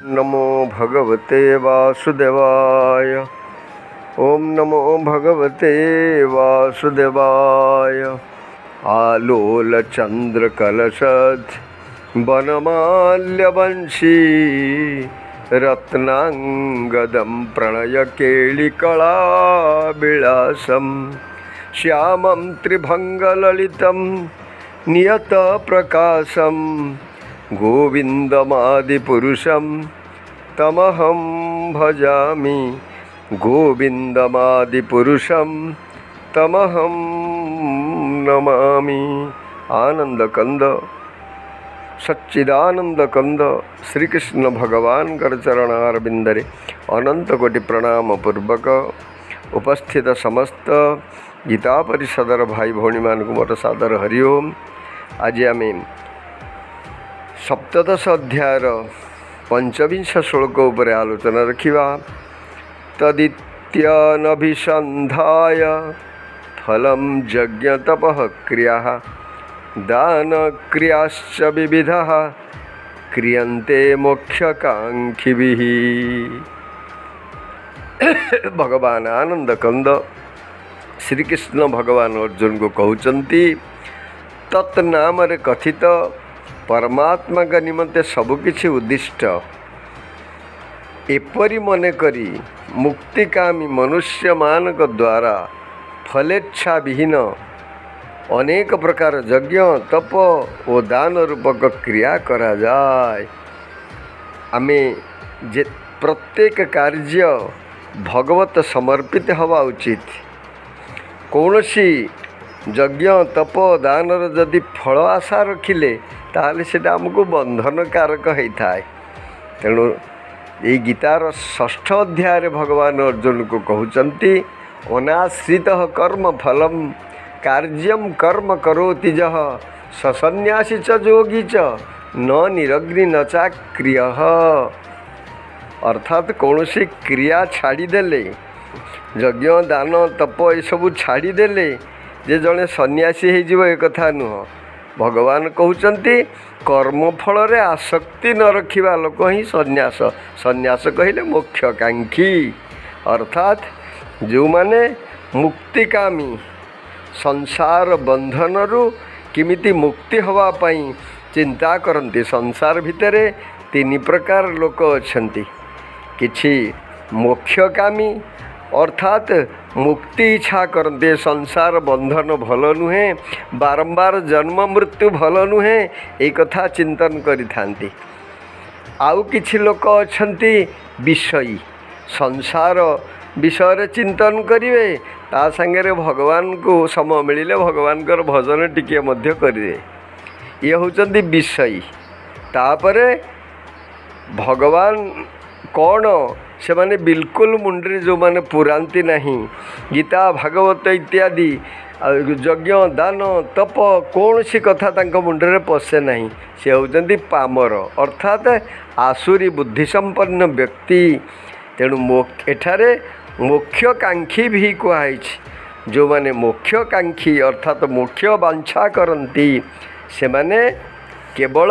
नमो भगवते वासुदेवाय। ओम नमो भगवते वासुदेवाय। आलोल चंद्र कलशद वनमाल्यवंशी रत्नांगदं प्रणय केलिकला विलासम श्यामं त्रिभंगललितं नियत प्रकाशम गोविंदमादिपुरुषं तमहं भजामि। गोविंदमादिपुरुषं तमहं नमामि। आनंद कंद सच्चिदानंद कंद श्री कृष्ण भगवान कर चरणारविंदरे अनंत कोटि प्रणाम पूर्वक उपस्थित समस्त गीता परिषदर भाई भौणी मानक मोर सादर हरिओम। आज आम सप्तदश अध्यायर पंचविंश श्लोक उपर आलोचना रखिबा। तदित्यनभिसंधाय फलं यज्ञ तपः क्रियाः दान क्रियाश्च विविधः क्रियन्ते मोक्षकांक्षिभिः। भगवान आनंद कंद श्री कृष्ण भगवान अर्जुन को कहउचंती तत्नाम रे कथित परमात्मा का निमंते सबकिछि उद्दिष्ट एपरी मन करी मुक्तिकामी मनुष्य मानक द्वारा फलेच्छा विहीन अनेक प्रकार यज्ञ तप और दान रूपक क्रिया करा जाए। आमे जे प्रत्येक कार्य भगवत समर्पित हवा उचित। कौनसी यज्ञ तप दानर जदि फल आशा रखिले ताहले सेटा आमको बंधन कारक होता है। तेणु ये गीतार षष्ठ अध्याय भगवान अर्जुन को कहउचंती अनाश्रित कर्म फलम कार्यम कर्म करोति जह ससन्यासी च योगी च न निरग्नि न चाक्रिय। अर्थात कौनसी क्रिया छाड़ीदेले यज्ञ दान तप ये सबू छाड़ीदेले जे जड़े सन्यासी हो कथा नुह। भगवान कहउचंती कर्मफल रे आसक्ति न रखिबा लोक ही सन्यास। सन्यास कहिले मोक्षकांक्षी अर्थात जो माने मुक्तिकामी संसार बंधनरु किमिति मुक्ति हवा पाई चिंता करते। संसार भितरे तीन प्रकार लोक अछंती। किछि मोक्षकामी अर्थात मुक्ति इच्छा करते संसार बंधन भल नुहे बारंबार जन्म मृत्यु भल नुहे एक कथा चिंतन करि थांती। आउ किछि लोक अछंती विषयी संसार विषय चिंतन करिवे ता संगे भगवान को समय मिलिले भगवान कर भजन टिके मध्य करिवे। ये होचंती विषयी। तापरे भगवान कौन से माने बिल्कुल मुंडरे जो माने पुरांती नहीं गीता भागवत इत्यादि यज्ञ दान तप कौन सी कथा तांको मुंडरे पशे नहीं। से होचंती पामर अर्थात आसुरी बुद्धि संपन्न व्यक्ति। तेणु एठारे मोक्षकांक्षी भी कहुई। जो माने मोक्षकांक्षी अर्थात मोक्ष वांछा करती से माने केवल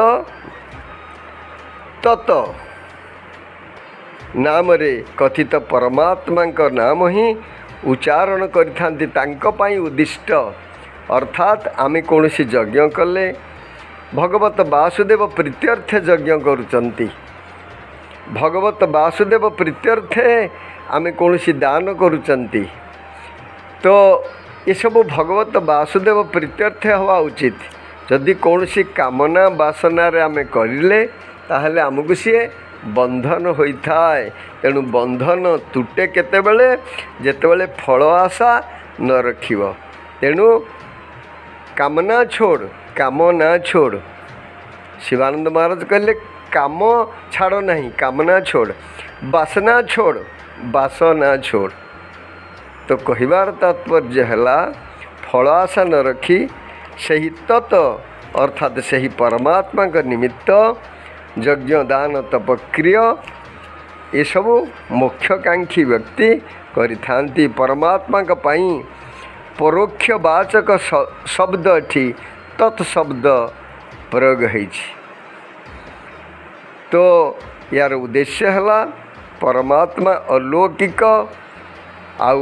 तत् नाम रे कथित परमात्मा का नाम ही उच्चारण करिथांती तांको पाई उद्दिष्ट। अर्थात आमे कौनसी यज्ञ कले भगवत वासुदेव प्रीत्यर्थे यज्ञ करुचंती। भगवत वासुदेव प्रीत्यर्थे आमे कौनसी दान करुचंती। तो ये सब भगवत वासुदेव प्रीत्यर्थे हवा उचित। जदि कौनसी कामना वासना रे आमे करिले ताहले आमको सी बंधन होता है। तेणु बंधन तुटे केतेबेले जेतेबेले फल आशा न रखिब। तेणु कामना छोड़ काम ना छोड़। शिवानंद महाराज कहले काम छाड़ नहीं कामना छोड़ वासना छोड़ वासना छोड़। तो कहिबार तात्पर्य है फल आशा न रखी सही तत् अर्थात सही परमात्मा का निमित्त यज्ञ दान तप क्रिया ये सब मोक्षकांक्षी व्यक्ति करिथांती। परमात्मा का पाई परोक्ष वाचक शब्द एठी तत्शब्द प्रयोग है। तो यार उद्देश्य है परमात्मा अलौकिक आउ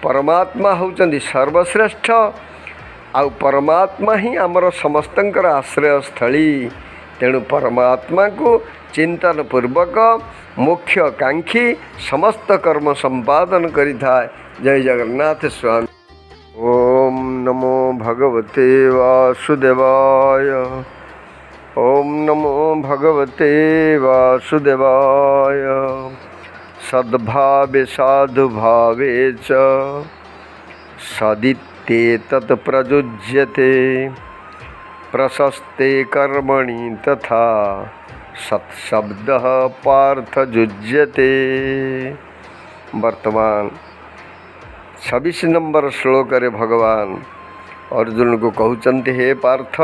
परमात्मा होउचंदी सर्वश्रेष्ठ आउ परमात्मा ही आमर समस्तंकर आश्रय स्थली। तेणु परमात्मा को चिंतन पूर्वक मुख्य कांक्षी समस्त कर्म संपादन करिथा। जय जगन्नाथ स्वामी। ओम नमो भगवते वासुदेवाय। ओम नमो भगवते वासुदेवाय। सद्भावे साधुभावे च सदित्ते तत् प्रयुज्यते प्रशस्ते कर्मणि तथा सत्शब्द पार्थ युज्यते। वर्तमान 26 नंबर श्लोक रे भगवान अर्जुन को कहते हे पार्थ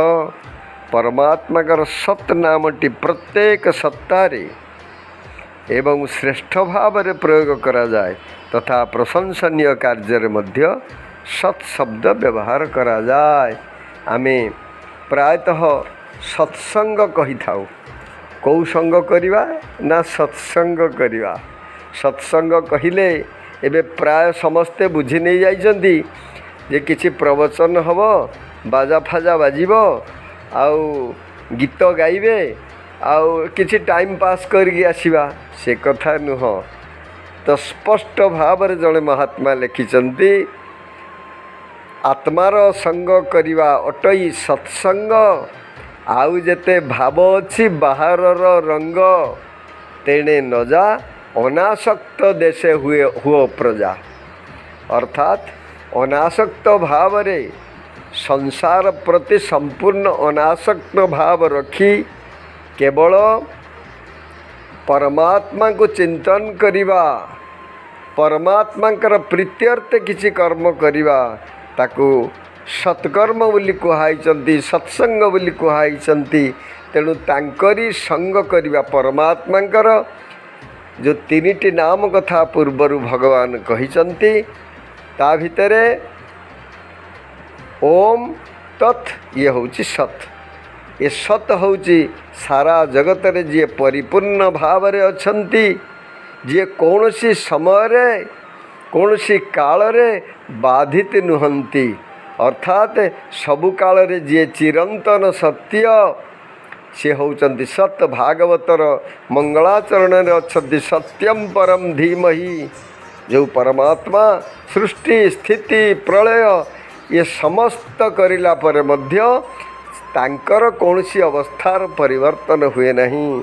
परमात्मा कर सत नामटी प्रत्येक सत्तारे एवं श्रेष्ठ भाव रे प्रयोग करा जाए तथा प्रशंसनीय कार्य मध्य सत्शब्द व्यवहार करा जाए। आमे प्रायतः सत्संग कही थाउ। कौ संग करिवा ना सत्संग करिवा। सत्संग कहिले एबे प्राय समस्ते बुझी नहीं जाइछन्ती जे किछि प्रवचन हब बाजा फाजा बाजिब आउ गीत गाइबे आउ किछि टाइम पास करके आसीबा से कथा नुह। तो स्पष्ट भाव रे जड़े महात्मा लिखिछन्ती आत्मार संग करिवा अटई सत्संग आउ जेते भाव अछि बाहरर रंग तेणे न जा अनासक्त देशे हुओ प्रजा। अर्थात अनासक्त भाव रे संसार प्रति संपूर्ण अनासक्त भाव रखी केवल परमात्मा को चिंतन करिवा परमात्मा कर प्रीत्यर्थ किछि कर्म करिवा ताकू सत्कर्म बोली कहाइचंती सत्संग बोली कहाइचंती। तेणु तांकरी संग करिवा परमात्मा कर जो तीनिटी नाम कथा पूर्वर भगवान कहिचंती ता भितरे ओम तत् ये होची सत। ये सत होची सारा जगत रे जे परिपूर्ण भाव रे अछंती जे कौनसी समय रे कौनसी काल रे बाधित नुहंती। अर्थात सबु काल रे जे चिरंतन सत्य से होचंती सत। भागवतर मंगलाचरण रे अछंती सत्यम परम धीमहि। जो परमात्मा सृष्टि स्थिति प्रलय ये समस्त करिला पर मध्य तांकर कौनसी अवस्थार परिवर्तन हुए नहीं।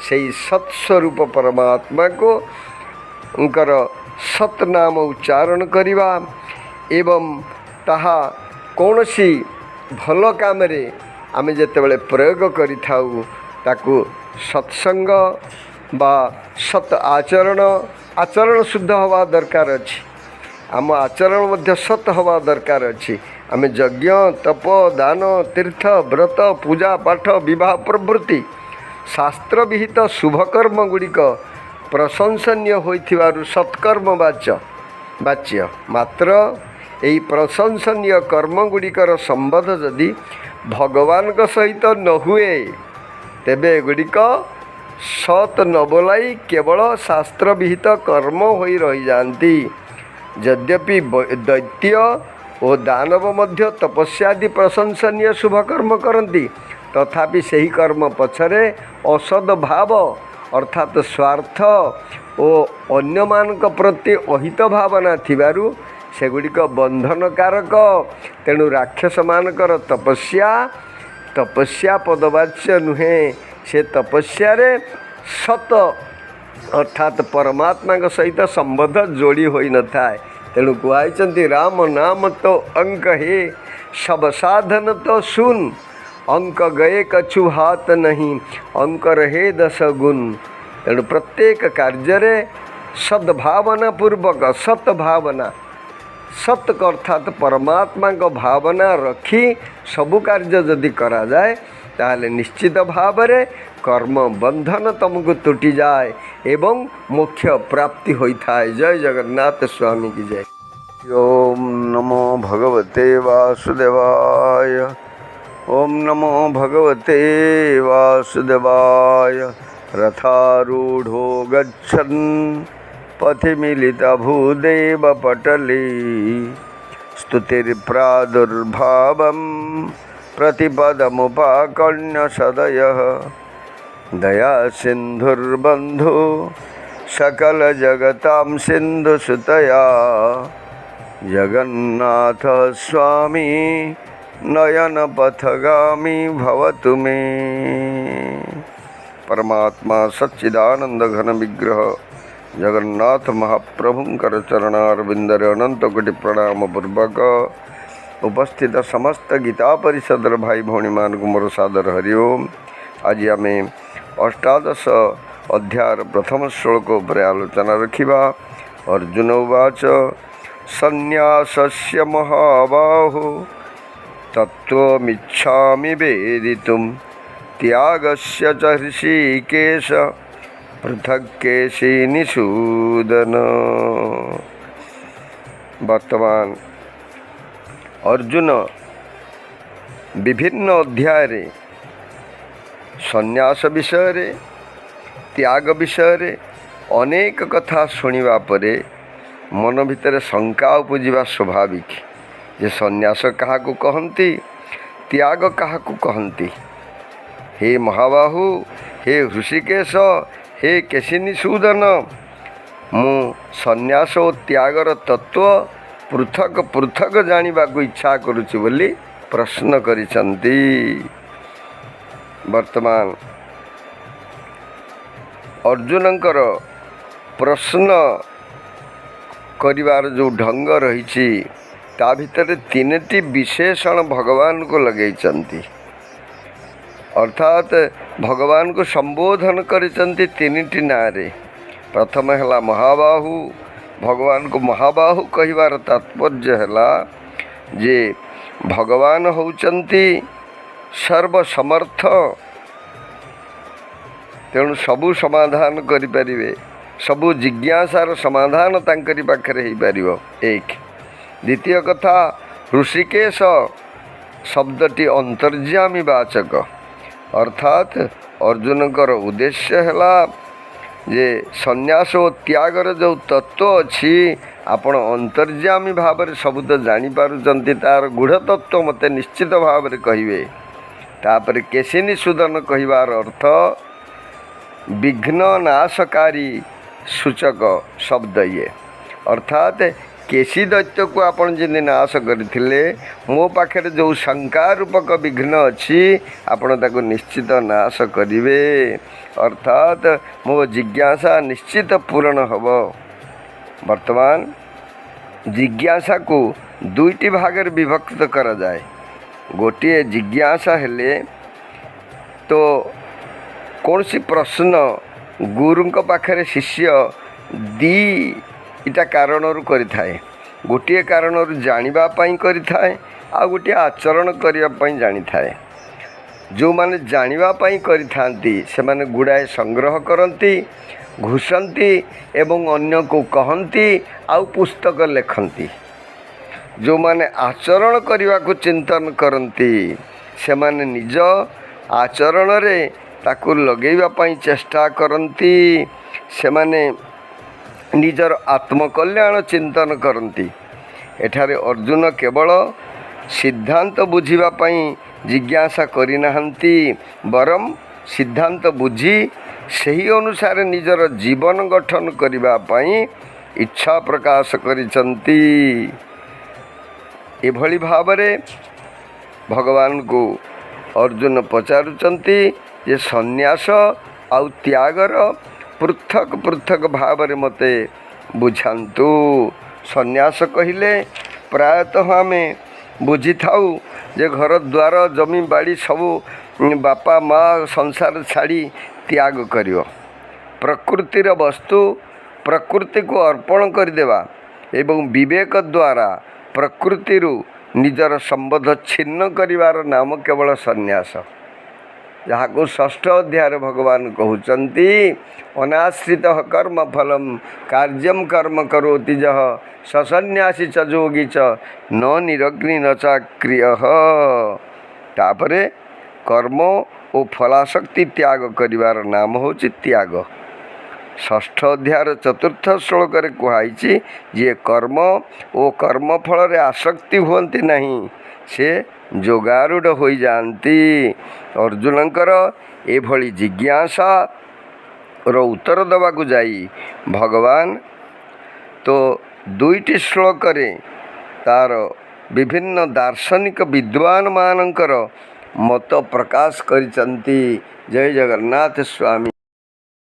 सेई सत्स्वरूप परमात्मा को उनकर सत नाम उच्चारण करिवा एवं ताहा कौनसी भल काम रे आमे जेतेबेले प्रयोग करि थाउ ताकू सत्संग बा सत आचरण आचरण शुद्ध हवा दरकार अछि। आम आचरण मध्य सत हवा दरकार अछि। आमे यज्ञ तप दान तीर्थ व्रत पूजा पाठ विवाह प्रवृत्ति शास्त्र विहित शुभकर्म गुड़िक प्रशंसनीय होइथिबारु सत्कर्म वाच्य मात्र यही प्रशंसनीय कर्म गुड़िकर संबंध जदि भगवान का सहित न हुए तेबे गुड़िक सत न बोलाई केवल शास्त्र विहित कर्म होई रही जाती। यद्यपि दैत्य और दानव मध्य तपस्यादि प्रशंसनीय शुभकर्म करती तथापि सही कर्म पछरे असद भाव अर्थात स्वार्थ और अन्य मानक प्रति अहित भावना थिबारु सेगुड़िक बंधनकारक। तेणु राक्षस मानकर तपस्या पदवाच्य नुहे। से तपस्या रे सत अर्थात परमात्मा के सहित संबंध जोड़ी होई न थाए। तेणु कहते राम नाम तो अंक हे सब साधन तो सुन अंक गए कछु हाथ नहीं अंक रहे 10 गुण। तेणु प्रत्येक कार्य रे सद्भावना पूर्वक सत्भावना सत अर्थात परमात्मा को भावना रखी सबु कार्य जदि करा जाए ताहले निश्चित भाव रे कर्म बंधन तुमको तुटी जाए एवं मोक्ष प्राप्ति होता है। जय जगन्नाथ स्वामी की जय। ओम नमो भगवते वासुदेवाय। ओम नमो भगवते वासुदेवाय। रथारूढ़ो गच्छन् पथिमिलितभूदेवपटले स्तुतिर्प्रादुर्भावं प्रतिपदमुपाकर्ण्य सदयः दया सिन्धुर्बन्धु सकलजगतां सिन्धुसुतया जगन्नाथ स्वामी नयनपथगामी भवतु मे। परमात्मा सच्चिदानंद घन विग्रह जगन्नाथ महाप्रभुंकर चरणारविंदरे अनंत कोटि प्रणाम पूर्वक उपस्थित समस्त गीता परिषदर भाई भौणी मान मोर सादर हरिओम। आज आम अष्टादश अध्याय प्रथम श्लोक पर आलोचना रखिबा। अर्जुन उवाच सन्न्यासस्य महाबाहो तत्त्वमिच्छामि वेदितुं त्यागस्य च ऋषिकेश पृथक् केशिनिषूदन। वर्तमान अर्जुन विभिन्न अध्याय सन्यास विषय त्याग विषय अनेक कथा शुणा पर मन भितर शंका उपजिवा स्वाभाविक जे सन्यास क्या कहती त्याग क्या कहती। हे महाबाहु हे ऋषिकेश हे केशिनिषूदन मु सन्यास और त्यागर तत्व पृथक पृथक जानिबा को इच्छा करुछि बोली प्रश्न करिसंती। वर्तमान अर्जुनंकर प्रश्न करिवार जो ढंग रही ता भितर तीनटी विशेषण भगवान को लगेइचंती अर्थात भगवान को संबोधन करिसंती तीनटी नारे। प्रथम है महाबाहु। भगवान को महाबाहु कहिवार तात्पर्य है जे भगवान होउचंती सर्वसमर्थ तेणु सबु समाधान करिपारिबे सबु जिज्ञासार समाधान तांकरी पाखरे ही पारिबो एक। द्वितीय कथा ऋषिकेश शब्दटी अंतर्यामी वाचक अर्थात अर्जुनकर उद्देश्य है जे सन्यास और त्यागर जो तत्व अच्छी आपण अंतर्यामी भाव में सब तो जानीपारुचंती तार गूढ़ तत्व मते निश्चित भाव में कहिबे। तापर केशिनिषूदन कहिबार अर्थ विघ्न नाशकारी सूचक शब्द ये अर्थात केशी दैत्य को आपण जिन नाश करथिले मो पाखे जो शंका रूपक विघ्न अच्छी आपण ताको निश्चित नाश करिवे अर्थात मो जिज्ञासा निश्चित पूर्ण हब। वर्तमान जिज्ञासा को दुईटी भागर विभक्त करा जाए। गोटे जिज्ञासा हेले तो कौन सी प्रश्न गुरु पाखे शिष्य दीटा कारण करें गोटे कारण जानिबा पई करें आ गोटे आचरण करने जानी थाए। जो माने जानिबा पई करिथांती से माने गुड़ाए संग्रह करती घुसंती एवं अन्य को कहती आउ पुस्तक लेखंती। जो माने आचरण करने को चिंतन करती से माने निज आचरण रे ताकू लगेइबा पई चेष्टा करती से माने निजर आत्मकल्याण चिंतन करती। एठारे अर्जुन केवल सिद्धांत बुझिबा पई जिज्ञासा करिनाहंती बरम सिद्धांत बुझी सही अनुसार निजर जीवन गठन करिबा पई इच्छा प्रकाश करिसंती। एभली भावरे भगवान को अर्जुन पचारुचंती जे सन्यास आउ त्यागर पृथक पृथक भावरे मते बुझांतु। सन्यास कहिले प्रायतः आमे बुझी थाउ जे घर द्वार जमी बाड़ी सबू बापा माँ संसार छाड़ी त्याग करियो प्रकृतिर वस्तु प्रकृति को अर्पण करदेवा एवं विवेक द्वारा प्रकृति निजर संबंध छिन्न करिवार नाम केवल सन्यास। जहाँ को षष्ठ अध्याय भगवान कहते अनाश्रित कर्म फलम कार्यम कर्म करोति जह ससन्यासी च जोगी च न निरग्नि न चाक्रिय। तापरे कर्म और फलाशक्ति त्याग करिवार नाम होची त्याग। षष्ठ अध्यायर चतुर्थ श्लोक कहुई जी कर्म और कर्मफल रे आसक्ति हुअन्ति नहीं से जोगारूढ़ हो जाती। अर्जुनकर एभली जिज्ञासा रो उत्तर दबाकू जाई भगवान तो दुईटी श्लोक तार विभिन्न दार्शनिक विद्वान मानकर मत प्रकाश करिसंती। जय जगन्नाथ स्वामी।